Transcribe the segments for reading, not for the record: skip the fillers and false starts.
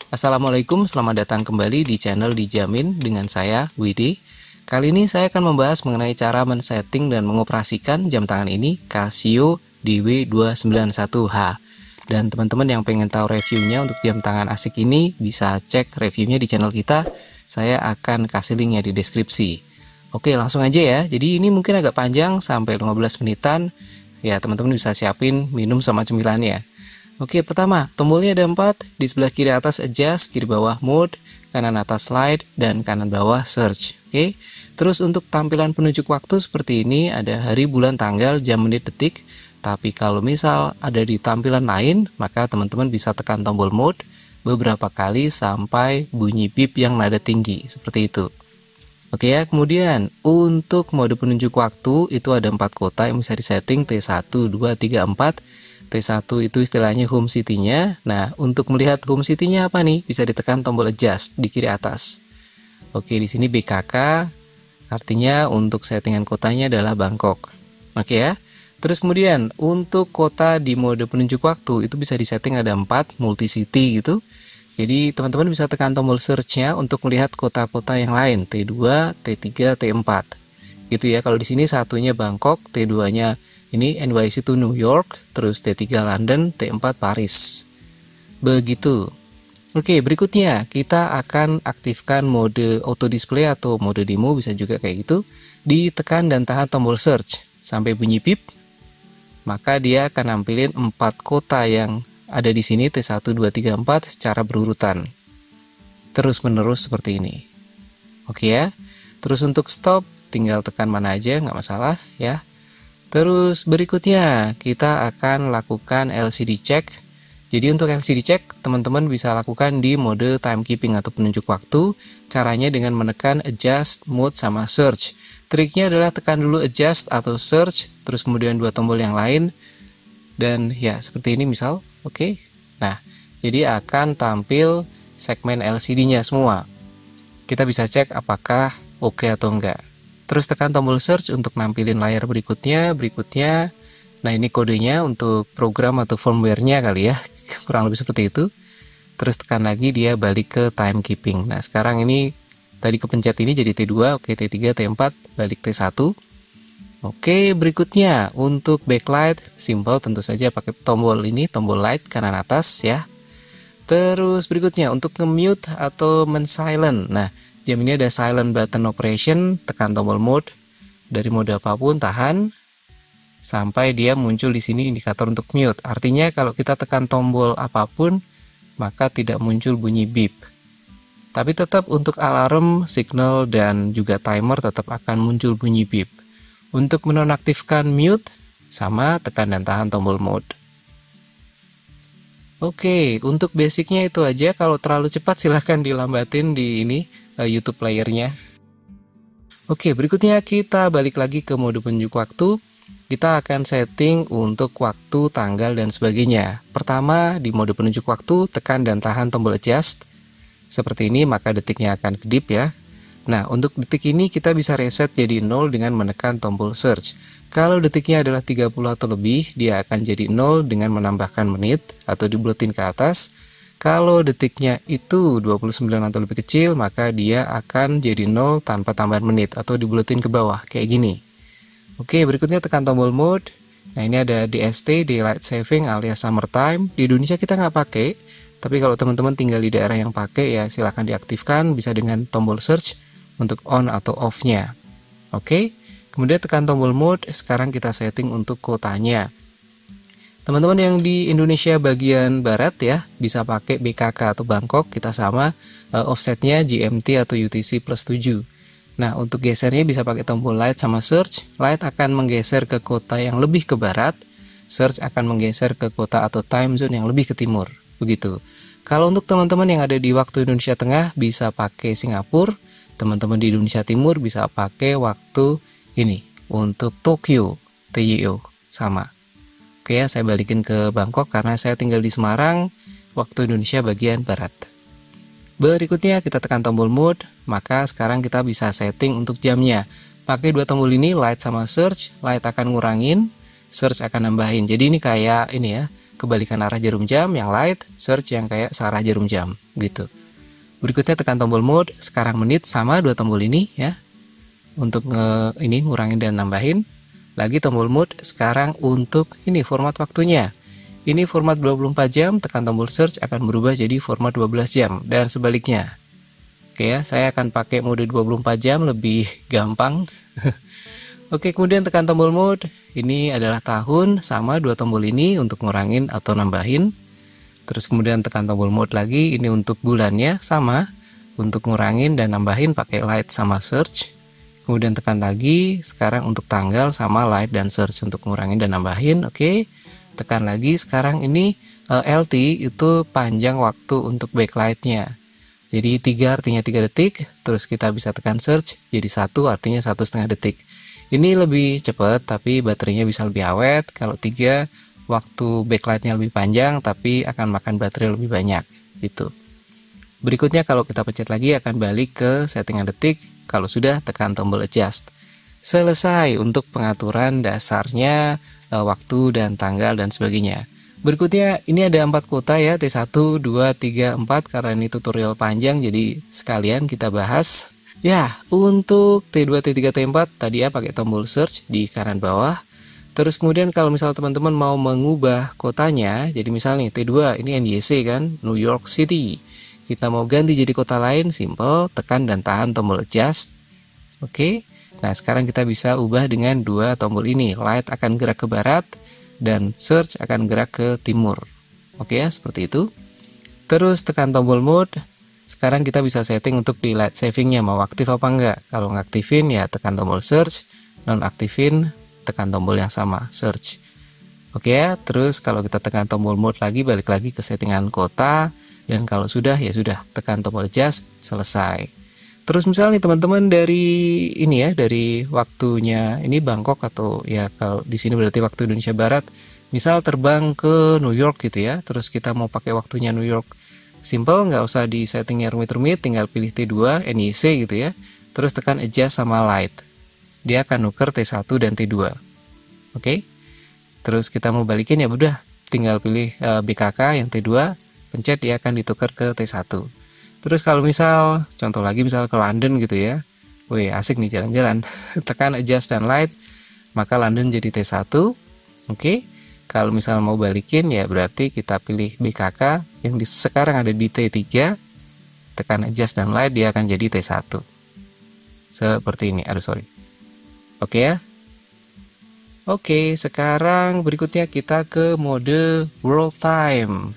Assalamualaikum, selamat datang kembali di channel Dijamin dengan saya, Widi. Kali ini saya akan membahas mengenai cara men-setting dan mengoperasikan jam tangan ini, Casio DW291H. Dan teman-teman yang pengen tahu reviewnya untuk jam tangan asik ini, bisa cek reviewnya di channel kita. Saya akan kasih linknya di deskripsi. Oke, langsung aja ya. Jadi ini mungkin agak panjang, sampai 15 menitan. Ya, teman-teman bisa siapin minum sama cemilannya. Oke, pertama, tombolnya ada 4, di sebelah kiri atas adjust, kiri bawah mode, kanan atas slide, dan kanan bawah search. Oke, terus untuk tampilan penunjuk waktu seperti ini, ada hari, bulan, tanggal, jam, menit, detik. Tapi kalau misal ada di tampilan lain, maka teman-teman bisa tekan tombol mode beberapa kali sampai bunyi bip yang nada tinggi, seperti itu. Oke ya, kemudian untuk mode penunjuk waktu itu ada 4 kota yang bisa disetting, T1, 2, 3, 4. T1 itu istilahnya home city-nya. Nah, untuk melihat home city-nya apa nih? Bisa ditekan tombol adjust di kiri atas. Oke, di sini BKK, artinya untuk settingan kotanya adalah Bangkok. Oke ya. Terus kemudian untuk kota di mode penunjuk waktu itu bisa disetting ada 4, multi city gitu. Jadi teman-teman bisa tekan tombol search-nya untuk melihat kota-kota yang lain, T2, T3, T4. Gitu ya. Kalau di sini satunya Bangkok, T2-nya ini NYC to New York, terus T3 London, T4 Paris. Begitu. Oke, berikutnya kita akan aktifkan mode auto display atau mode demo, bisa juga kayak gitu. Ditekan dan tahan tombol search sampai bunyi pip. Maka dia akan nampilin 4 kota yang ada di sini, T1, 2, 3, 4 secara berurutan. Terus menerus seperti ini. Oke ya. Terus untuk stop tinggal tekan mana aja, nggak masalah ya. Terus berikutnya kita akan lakukan LCD check. Jadi untuk LCD check teman-teman bisa lakukan di mode timekeeping atau penunjuk waktu. Caranya dengan menekan adjust, mode, sama search. Triknya adalah tekan dulu adjust atau search, terus kemudian 2 tombol yang lain. Dan ya seperti ini misal, oke. Nah, jadi akan tampil segmen LCD-nya semua. Kita bisa cek apakah oke atau enggak. Terus tekan tombol search untuk nampilin layar berikutnya. Nah, ini kodenya untuk program atau firmware-nya kali ya. Kurang lebih seperti itu. Terus tekan lagi, dia balik ke timekeeping. Nah, sekarang ini tadi kepencet ini jadi T2, oke, T3, T4, balik T1. Oke, berikutnya untuk backlight, simple tentu saja pakai tombol ini, tombol light kanan atas ya. Terus berikutnya untuk nge-mute atau men-silent. Nah, jam ini ada silent button operation, tekan tombol mode dari mode apapun, tahan sampai dia muncul di sini indikator untuk mute. Artinya kalau kita tekan tombol apapun maka tidak muncul bunyi beep. Tapi tetap untuk alarm, signal, dan juga timer tetap akan muncul bunyi beep. Untuk menonaktifkan mute sama tekan dan tahan tombol mode. Oke, untuk basicnya itu aja. Kalau terlalu cepat silahkan dilambatin di ini YouTube playernya. Oke, berikutnya kita balik lagi ke mode penunjuk waktu. Kita akan setting untuk waktu, tanggal, dan sebagainya. Pertama, di mode penunjuk waktu, tekan dan tahan tombol adjust. Seperti ini, maka detiknya akan kedip ya. Nah, untuk detik ini kita bisa reset jadi 0 dengan menekan tombol search. Kalau detiknya adalah 30 atau lebih, dia akan jadi 0 dengan menambahkan menit atau dibuletin ke atas. Kalau detiknya itu 29 atau lebih kecil, maka dia akan jadi 0 tanpa tambahan menit atau dibuletin ke bawah, kayak gini. Oke, berikutnya tekan tombol mode. Nah, ini ada DST, Daylight Saving alias Summertime. Di Indonesia kita nggak pakai, tapi kalau teman-teman tinggal di daerah yang pakai, ya silahkan diaktifkan, bisa dengan tombol search untuk on atau off-nya. Oke, kemudian tekan tombol mode, sekarang kita setting untuk kotanya. Teman-teman yang di Indonesia bagian barat ya, bisa pakai BKK atau Bangkok, kita sama offsetnya GMT atau UTC plus 7. Nah, untuk gesernya bisa pakai tombol light sama search. Light akan menggeser ke kota yang lebih ke barat, search akan menggeser ke kota atau time zone yang lebih ke timur. Begitu. Kalau untuk teman-teman yang ada di waktu Indonesia Tengah bisa pakai Singapura, teman-teman di Indonesia Timur bisa pakai waktu ini untuk Tokyo, TYO sama. Oke ya, saya balikin ke Bangkok karena saya tinggal di Semarang, waktu Indonesia bagian barat. Berikutnya kita tekan tombol mode, maka sekarang kita bisa setting untuk jamnya. Pakai 2 tombol ini, light sama search. Light akan ngurangin, search akan nambahin. Jadi ini kayak ini ya, kebalikan arah jarum jam, yang light, search yang kayak searah jarum jam gitu. Berikutnya tekan tombol mode, sekarang menit sama dua tombol ini ya. Untuk ini ngurangin dan nambahin. Lagi tombol mode sekarang untuk ini format waktunya. Ini format 24 jam, tekan tombol search akan berubah jadi format 12 jam dan sebaliknya. Oke ya, saya akan pakai mode 24 jam lebih gampang. Oke, kemudian tekan tombol mode. Ini adalah tahun, sama dua tombol ini untuk ngurangin atau nambahin. Terus kemudian tekan tombol mode lagi, ini untuk bulannya sama, untuk ngurangin dan nambahin pakai light sama search. Kemudian tekan lagi, sekarang untuk tanggal sama light dan search untuk ngurangin dan nambahin. Oke, tekan lagi, sekarang ini LT itu panjang waktu untuk backlightnya. Jadi 3 artinya 3 detik, terus kita bisa tekan search, jadi 1 artinya 1,5 detik. Ini lebih cepat tapi baterainya bisa lebih awet. Kalau 3 waktu backlightnya lebih panjang tapi akan makan baterai lebih banyak gitu. Berikutnya kalau kita pencet lagi akan balik ke settingan detik. Kalau sudah tekan tombol adjust. Selesai untuk pengaturan dasarnya, waktu dan tanggal dan sebagainya. Berikutnya ini ada 4 kuota ya, T1, 2, 3, 4 karena ini tutorial panjang jadi sekalian kita bahas. Ya, untuk T2, T3, T4 tadi ya pakai tombol search di kanan bawah. Terus kemudian kalau misal teman-teman mau mengubah kotanya, jadi misal nih T2 ini NYC kan, New York City. Kita mau ganti jadi kota lain, simple, tekan dan tahan tombol adjust. Oke. Nah, sekarang kita bisa ubah dengan dua tombol ini. Light akan gerak ke barat dan search akan gerak ke timur. Oke ya, seperti itu. Terus tekan tombol mode. Sekarang kita bisa setting untuk di light savingnya mau aktif apa enggak. Kalau ngaktifin ya tekan tombol search, nonaktifin tekan tombol yang sama, search. Oke ya, terus kalau kita tekan tombol mode lagi, balik lagi ke settingan kota. Dan kalau sudah ya sudah, tekan tombol adjust, selesai. Terus misalnya teman-teman dari ini ya, dari waktunya ini Bangkok atau ya kalau di sini berarti waktu Indonesia Barat. Misal terbang ke New York gitu ya, terus kita mau pakai waktunya New York. Simple, nggak usah di settingnya rumit-rumit, tinggal pilih T2, NYC gitu ya. Terus tekan adjust sama light. Dia akan nuker T1 dan T2. Oke. Terus kita mau balikin ya udah, tinggal pilih BKK yang T2, pencet dia akan ditukar ke T1. Terus kalau misal, contoh lagi misal ke London gitu ya. Wih, asik nih jalan-jalan. Tekan adjust dan light, maka London jadi T1. Oke. Kalau misal mau balikin ya berarti kita pilih BKK yang sekarang ada di T3, tekan adjust dan light dia akan jadi T1. Seperti ini, sorry. Oke ya. Oke, sekarang berikutnya kita ke mode world time.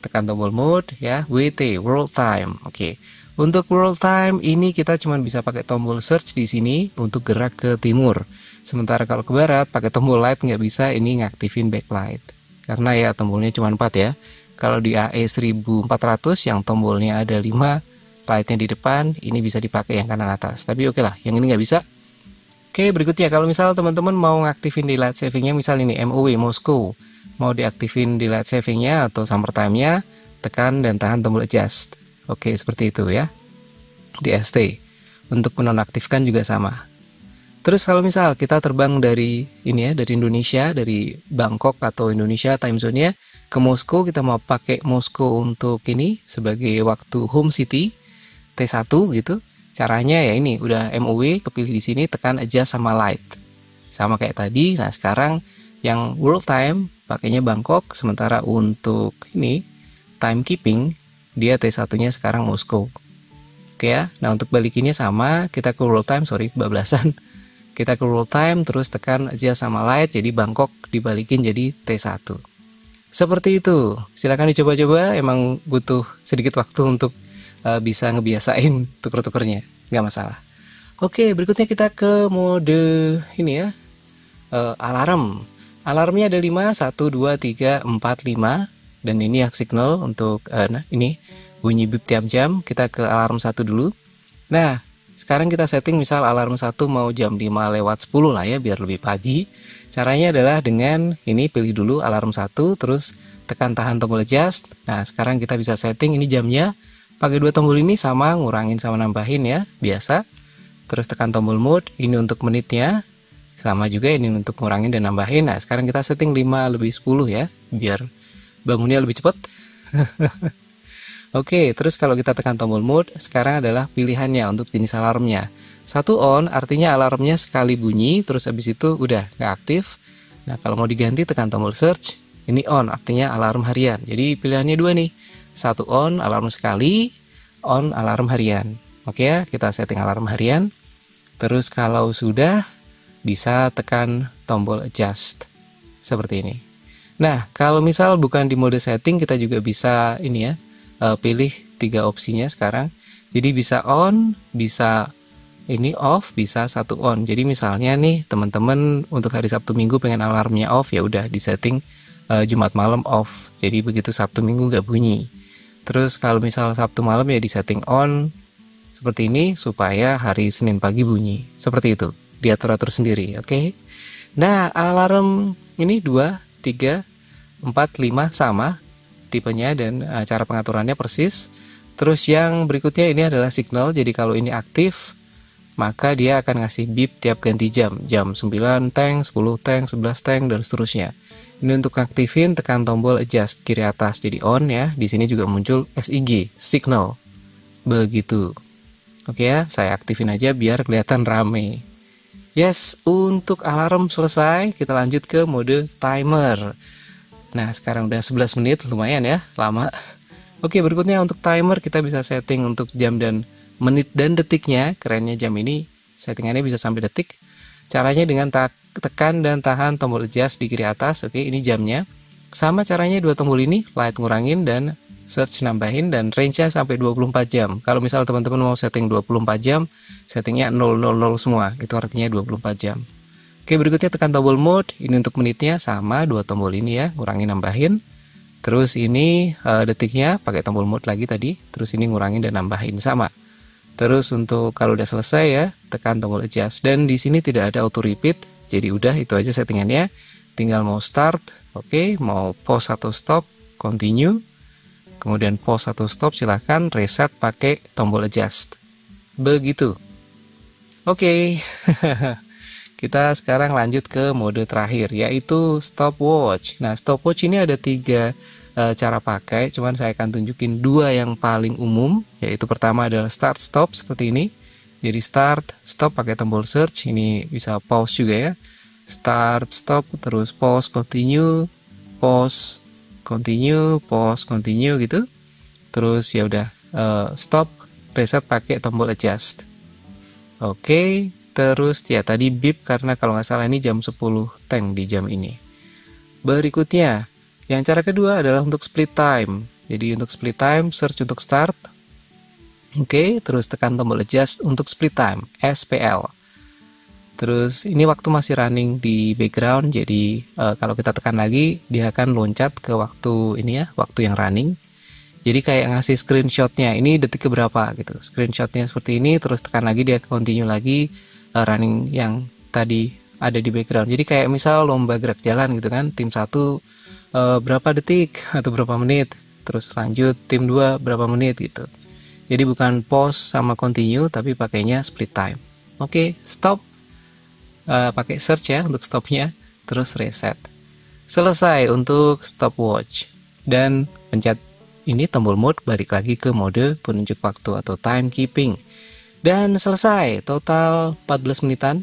Tekan tombol mode ya, WT, world time. Oke. Untuk world time ini kita cuma bisa pakai tombol search di sini untuk gerak ke timur. Sementara kalau ke barat pakai tombol light nggak bisa, ini ngaktifin backlight. Karena ya tombolnya cuma 4 ya. Kalau di AE 1400 yang tombolnya ada 5, lightnya di depan, ini bisa dipakai yang kanan atas. Tapi oke lah, yang ini nggak bisa. Oke, berikutnya kalau misal teman-teman mau ngaktifin di light savingnya, misal ini MOW, Moskow. Mau diaktifin di light savingnya atau summer time-nya, tekan dan tahan tombol adjust. Oke, seperti itu ya. Di ST. Untuk menonaktifkan juga sama. Terus kalau misal kita terbang dari ini ya, dari Indonesia, dari Bangkok atau Indonesia time zone-nya ke Moskow, kita mau pakai Moskow untuk ini sebagai waktu home city T1 gitu. Caranya ya ini udah MOW kepilih di sini, tekan adjust sama light. Sama kayak tadi. Nah, sekarang yang world time pakainya Bangkok, sementara untuk ini timekeeping dia T1-nya sekarang Moskow. Oke ya. Nah, untuk balikinnya sama, kita ke world time, sorry bablasan. Kita ke world time, terus tekan adjust sama light, jadi Bangkok dibalikin jadi T1. Seperti itu. Silahkan dicoba-coba, emang butuh sedikit waktu untuk bisa ngebiasain tuker-tukernya, nggak masalah. Oke, berikutnya kita ke mode ini ya, alarm. Alarmnya ada 5, 1, 2, 3, 4, 5. Dan ini yang signal untuk, ini bunyi bip tiap jam. Kita ke alarm 1 dulu. Nah, sekarang kita setting misal alarm 1 mau jam 5 lewat 10 lah ya, biar lebih pagi. Caranya adalah dengan ini, pilih dulu alarm 1, terus tekan tahan tombol adjust. Nah, sekarang kita bisa setting ini jamnya. Pakai dua tombol ini sama, ngurangin sama nambahin ya, biasa. Terus tekan tombol mode, ini untuk menitnya. Sama juga ini untuk ngurangin dan nambahin. Nah, sekarang kita setting 5 lebih 10 ya, biar bangunnya lebih cepat. Oke, terus kalau kita tekan tombol mode, sekarang adalah pilihannya untuk jenis alarmnya. Satu on artinya alarmnya sekali bunyi, terus habis itu udah nggak aktif. Nah, kalau mau diganti tekan tombol search, ini on artinya alarm harian. Jadi pilihannya dua nih, satu on alarm sekali, on alarm harian. Oke ya, kita setting alarm harian. Terus kalau sudah, bisa tekan tombol adjust seperti ini. Nah, kalau misal bukan di mode setting, kita juga bisa ini ya, pilih 3 opsinya sekarang. Jadi bisa on, bisa ini off, bisa satu on. Jadi misalnya nih teman-teman untuk hari Sabtu Minggu pengen alarmnya off, ya udah di setting Jumat malam off. Jadi begitu Sabtu Minggu nggak bunyi. Terus kalau misal Sabtu malam ya di setting on seperti ini supaya hari Senin pagi bunyi. Seperti itu, diatur-atur sendiri, oke? Nah, alarm ini 2, 3, 4, 5 sama tipenya dan cara pengaturannya persis. Terus yang berikutnya ini adalah signal. Jadi kalau ini aktif, maka dia akan ngasih beep tiap ganti jam. Jam 9 teng, 10 teng, 11 teng, dan seterusnya. Ini untuk aktifin tekan tombol adjust kiri atas jadi on ya. Di sini juga muncul SIG, signal. Begitu. Oke ya, saya aktifin aja biar kelihatan rame. Yes, untuk alarm selesai, kita lanjut ke mode timer. Nah, sekarang udah 11 menit, lumayan ya, lama. Oke, berikutnya untuk timer kita bisa setting untuk jam dan menit dan detiknya. Kerennya jam ini settingannya bisa sampai detik. Caranya dengan tekan dan tahan tombol adjust di kiri atas. Oke, ini jamnya. Sama caranya dua tombol ini, light ngurangin dan search nambahin, dan range-nya sampai 24 jam. Kalau misal teman-teman mau setting 24 jam, settingnya 000 semua, itu artinya 24 jam. Oke, berikutnya tekan tombol mode. Ini untuk menitnya sama dua tombol ini ya, ngurangin nambahin. Terus ini detiknya pakai tombol mode lagi tadi. Terus ini ngurangin dan nambahin sama. Terus untuk kalau udah selesai ya, tekan tombol adjust. Dan di sini tidak ada auto repeat. Jadi udah itu aja settingannya. Tinggal mau start, oke, mau pause atau stop, continue. Kemudian pause atau stop, silahkan reset pakai tombol adjust. Begitu. Oke. Kita sekarang lanjut ke mode terakhir, yaitu stopwatch. Nah, stopwatch ini ada 3 cara pakai, cuman saya akan tunjukin 2 yang paling umum, yaitu pertama adalah start stop seperti ini. Jadi start stop pakai tombol search, ini bisa pause juga ya. Start stop, terus pause continue, pause continue, pause continue gitu. Terus ya udah stop, reset pakai tombol adjust. Oke. Terus ya tadi beep karena kalau nggak salah ini jam 10 teng di jam ini. Berikutnya, yang cara kedua adalah untuk split time. Jadi untuk split time, search untuk start. Oke, terus tekan tombol adjust untuk split time, SPL. Terus ini waktu masih running di background, jadi kalau kita tekan lagi, dia akan loncat ke waktu ini ya, waktu yang running. Jadi kayak ngasih screenshotnya, ini detik keberapa gitu. Screenshotnya seperti ini, terus tekan lagi, dia continue lagi running yang tadi ada di background. Jadi kayak misal lomba gerak jalan gitu kan, tim 1 berapa detik atau berapa menit, terus lanjut tim 2 berapa menit gitu. Jadi bukan pause sama continue, tapi pakainya split time. Oke, stop, pakai search ya untuk stopnya, terus reset. Selesai untuk stopwatch. Dan pencet ini tombol mode, balik lagi ke mode penunjuk waktu atau timekeeping. Dan selesai, total 14 menitan.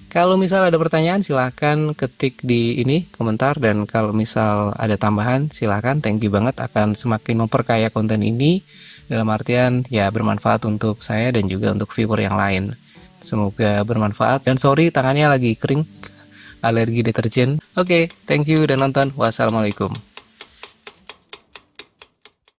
Kalau misal ada pertanyaan silahkan ketik di ini komentar, dan kalau misal ada tambahan silahkan. Thank you banget, akan semakin memperkaya konten ini, dalam artian ya bermanfaat untuk saya dan juga untuk viewer yang lain. Semoga bermanfaat, dan sorry tangannya lagi kering, alergi deterjen. Oke, thank you dan nonton. Wassalamualaikum.